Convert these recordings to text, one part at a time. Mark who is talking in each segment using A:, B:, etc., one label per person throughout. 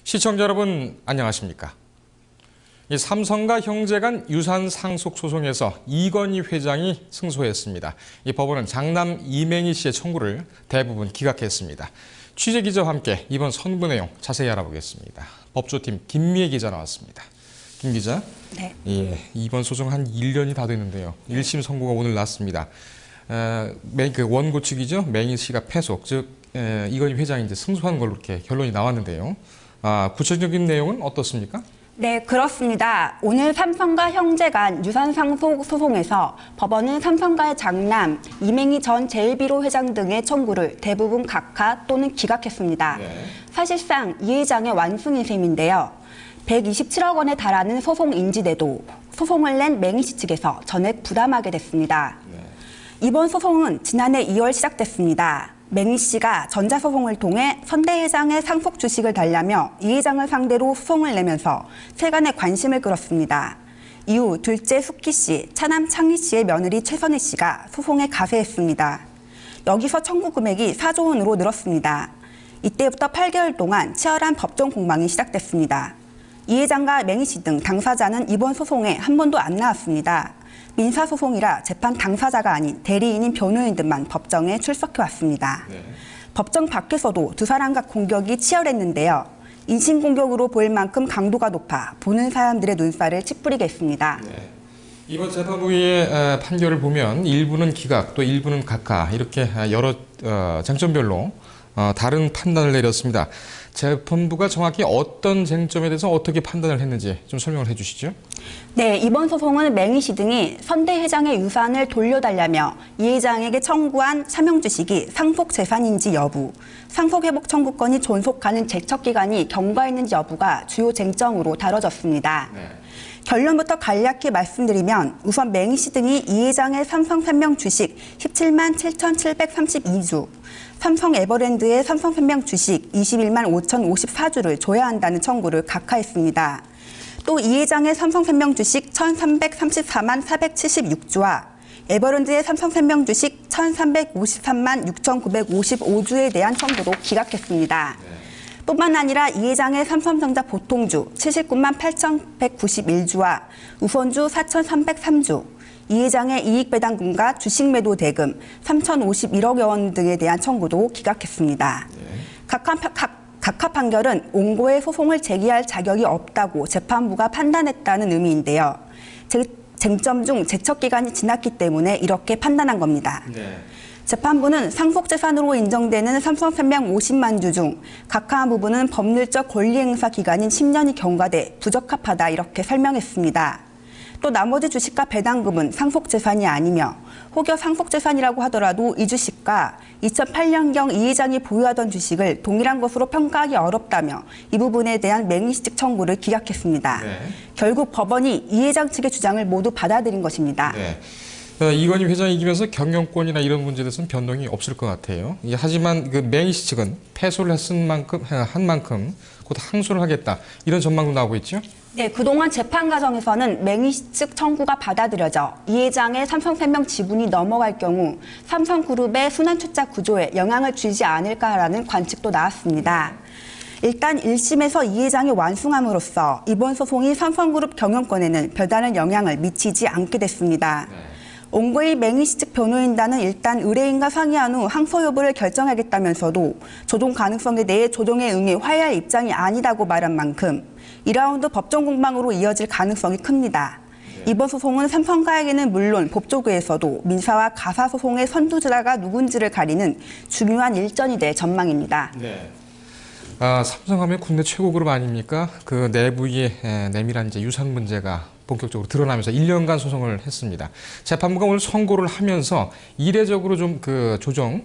A: 시청자 여러분 안녕하십니까? 이 삼성과 형제 간 유산 상속 소송에서 이건희 회장이 승소했습니다. 이 법원은 장남 이맹희 씨의 청구를 대부분 기각했습니다. 취재 기자와 함께 이번 선고 내용 자세히 알아보겠습니다. 법조팀 김미애 기자 나왔습니다. 김 기자,
B: 네.
A: 이번 소송 한 1년이 다 됐는데요. 1심 선고가 오늘 났습니다. 그 원고 측이죠. 맹희 씨가 패소, 즉 이건희 회장이 이제 승소한 걸로 이렇게 결론이 나왔는데요. 구체적인 내용은 어떻습니까?
B: 네, 그렇습니다. 오늘 삼성과 형제 간 유산 상속 소송에서 법원은 삼성과의 장남 이맹희 전 제1비로 회장 등의 청구를 대부분 각하 또는 기각했습니다.
A: 네.
B: 사실상 이 회장의 완승인 셈인데요. 127억 원에 달하는 소송 인지돼도 소송을 낸 맹희 씨 측에서 전액 부담하게 됐습니다.
A: 네.
B: 이번 소송은 지난해 2월 시작됐습니다. 맹희 씨가 전자소송을 통해 선대 회장의 상속 주식을 달라며 이 회장을 상대로 소송을 내면서 세간의 관심을 끌었습니다. 이후 둘째 숙희 씨, 차남 창희 씨의 며느리 최선희 씨가 소송에 가세했습니다. 여기서 청구 금액이 4조 원으로 늘었습니다. 이때부터 8개월 동안 치열한 법정 공방이 시작됐습니다. 이 회장과 맹희 씨 등 당사자는 이번 소송에 한 번도 안 나왔습니다. 민사소송이라 재판 당사자가 아닌 대리인인 변호인 등만 법정에 출석해 왔습니다.
A: 네.
B: 법정 밖에서도 두 사람과 공격이 치열했는데요. 인신공격으로 보일 만큼 강도가 높아 보는 사람들의 눈살을 찌푸리게 했습니다.
A: 네. 이번 재판부의 판결을 보면 일부는 기각, 또 일부는 각하 이렇게 여러 쟁점별로 다른 판단을 내렸습니다. 재판부가 정확히 어떤 쟁점에 대해서 어떻게 판단을 했는지 좀 설명을 해주시죠.
B: 네, 이번 소송은 맹희 씨 등이 선대 회장의 유산을 돌려달라며 이 회장에게 청구한 차명 주식이 상속 재산인지 여부, 상속 회복 청구권이 존속하는 제척기간이 경과했는지 여부가 주요 쟁점으로 다뤄졌습니다.
A: 네.
B: 결론부터 간략히 말씀드리면 우선 맹희 씨 등이 이 회장의 삼성생명 주식 17만 7,732주, 삼성 에버랜드의 삼성생명 주식 21만 5,054주를 줘야 한다는 청구를 각하했습니다. 또 이 회장의 삼성생명 주식 1,334만 476주와 에버랜드의 삼성생명 주식 1,353만 6,955주에 대한 청구도 기각했습니다. 뿐만 아니라 이 회장의 삼성전자 보통주 79만 8,191주와 우선주 4,303주, 이 회장의 이익배당금과 주식매도 대금 3,051억여 원 등에 대한 청구도 기각했습니다. 각하 판결은 옹고의 소송을 제기할 자격이 없다고 재판부가 판단했다는 의미인데요. 쟁점 중 제척기간이 지났기 때문에 이렇게 판단한 겁니다.
A: 네.
B: 재판부는 상속재산으로 인정되는 삼성생명 50만 주 중 각하한 부분은 법률적 권리행사 기간인 10년이 경과돼 부적합하다 이렇게 설명했습니다. 또 나머지 주식과 배당금은 상속재산이 아니며 혹여 상속재산이라고 하더라도 이 주식과 2008년경 이 회장이 보유하던 주식을 동일한 것으로 평가하기 어렵다며 이 부분에 대한 맹희 씨 측 청구를 기각했습니다.
A: 네.
B: 결국 법원이 이 회장 측의 주장을 모두 받아들인 것입니다.
A: 네. 이건희 회장이 이기면서 경영권이나 이런 문제에 대해서는 변동이 없을 것 같아요. 하지만 그 맹희 씨 측은 패소를 한 만큼 곧 항소를 하겠다 이런 전망도 나오고 있죠.
B: 네, 그동안 재판 과정에서는 맹희 씨 측 청구가 받아들여져 이 회장의 삼성생명 지분이 넘어갈 경우 삼성그룹의 순환투자 구조에 영향을 주지 않을까라는 관측도 나왔습니다. 일단 1심에서 이 회장이 완승함으로써 이번 소송이 삼성그룹 경영권에는 별다른 영향을 미치지 않게 됐습니다. 옹고의 맹희 씨 측 변호인단은 일단 의뢰인과 상의한 후 항소 여부를 결정하겠다면서도 조정 가능성에 대해 조정에 응해 화해할 입장이 아니다고 말한 만큼 2라운드 법정 공방으로 이어질 가능성이 큽니다. 이번 소송은 삼성가에게는 물론 법조계에서도 민사와 가사소송의 선두주자가 누군지를 가리는 중요한 일전이 될 전망입니다.
A: 네. 삼성하면 국내 최고 그룹 아닙니까? 그 내부의 내밀한 이제 유산 문제가 본격적으로 드러나면서 1년간 소송을 했습니다. 재판부가 오늘 선고를 하면서 이례적으로 좀 그 조정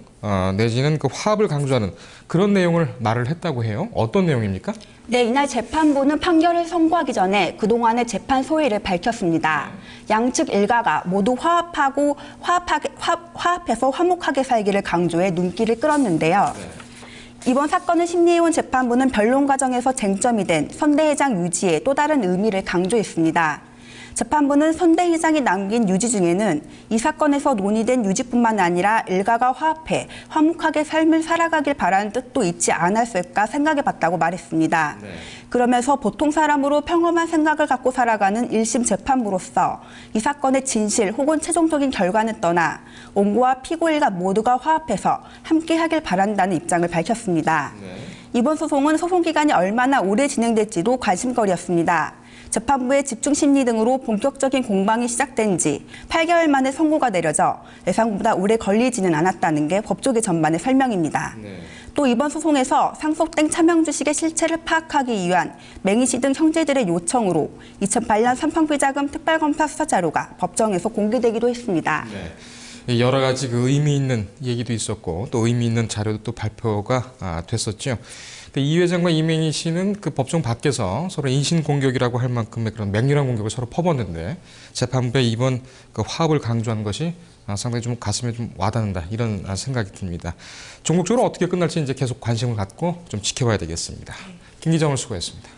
A: 내지는 그 화합을 강조하는 그런 내용을 말을 했다고 해요. 어떤 내용입니까?
B: 네, 이날 재판부는 판결을 선고하기 전에 그동안의 재판 소회를 밝혔습니다. 양측 일가가 모두 화합해서 화목하게 살기를 강조해 눈길을 끌었는데요. 이번 사건을 심리해온 재판부는 변론 과정에서 쟁점이 된 선대 회장 유지에 또 다른 의미를 강조했습니다. 재판부는 손대 회장이 남긴 유지 중에는 이 사건에서 논의된 유지뿐만 아니라 일가가 화합해 화목하게 삶을 살아가길 바라는 뜻도 있지 않았을까 생각해봤다고 말했습니다.
A: 네.
B: 그러면서 보통 사람으로 평범한 생각을 갖고 살아가는 1심 재판부로서 이 사건의 진실 혹은 최종적인 결과는 떠나 원고와 피고 일가 모두가 화합해서 함께하길 바란다는 입장을 밝혔습니다.
A: 네.
B: 이번 소송은 소송 기간이 얼마나 오래 진행될지도 관심거리였습니다. 재판부의 집중심리 등으로 본격적인 공방이 시작된 지 8개월 만에 선고가 내려져 예상보다 오래 걸리지는 않았다는 게 법조계 전반의 설명입니다.
A: 네.
B: 또 이번 소송에서 상속된 차명 주식의 실체를 파악하기 위한 맹희 씨 등 형제들의 요청으로 2008년 삼성비자금 특별검사 수사 자료가 법정에서 공개되기도 했습니다.
A: 네. 여러 가지 그 의미 있는 얘기도 있었고 또 의미 있는 자료도 또 발표가 됐었죠. 이 회장과 이맹희 씨는 그 법정 밖에서 서로 인신 공격이라고 할 만큼의 그런 맹렬한 공격을 서로 퍼붓는데 재판부의 이번 그 화합을 강조한 것이 상당히 좀 가슴에 좀 와닿는다 이런 생각이 듭니다. 종국적으로 어떻게 끝날지 이제 계속 관심을 갖고 좀 지켜봐야 되겠습니다. 김 기자 오늘 수고했습니다.